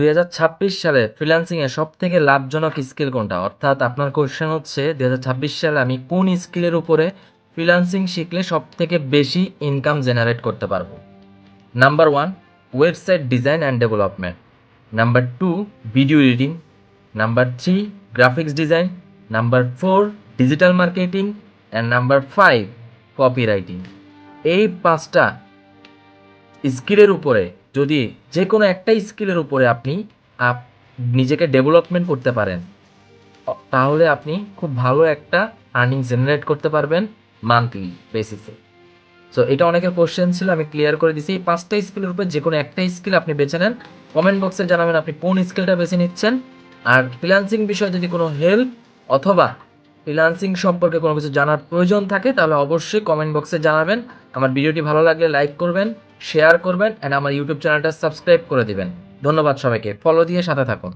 2026 সালে ফ্রিল্যান্সিংয়ে সবথেকে লাভজনক স্কিল কোনটা? অর্থাৎ আপনার কোয়েশ্চেন হচ্ছে 2026 সালে আমি কোন স্কিলের উপরে ফ্রিল্যান্সিং শিখলে সবথেকে বেশি ইনকাম জেনারেট করতে পারবো? Number 1 website design and development, number 2 video editing, number 3 graphics design, number 4 digital marketing and number 5 copy writing. এই 5টা স্কিলের উপরে যদি যে কোনো একটা স্কিলের উপরে আপনি নিজেকে ডেভেলপমেন্ট করতে পারেন, তাহলে আপনি খুব ভালো একটা আর্নিং জেনারেট করতে পারবেন মান্থলি বেসিসে। সো এটা অনেকের কোশ্চেন ছিল, আমি ক্লিয়ার করে দিছি। এই 5টা স্কিলের উপর যে কোনো একটা স্কিল আপনি বেছে নেন। কমেন্ট বক্সে জানাবেন আপনি কোন স্কিলটা বেছে নিচ্ছেন। আর ফ্রিল্যান্সিং বিষয়ে যদি কোনো হেল্প অথবা ফ্রিল্যান্সিং সম্পর্কে কোনো কিছু জানার প্রয়োজন থাকে তাহলে অবশ্যই কমেন্ট বক্সে জানাবেন। আমার ভিডিওটি ভালো লাগলে লাইক করবেন, শেয়ার করবেন অ্যান্ড আমার ইউটিউব চ্যানেলটা সাবস্ক্রাইব করে দিবেন। ধন্যবাদ সবাইকে, ফলো দিয়ে সাথে থাকুন।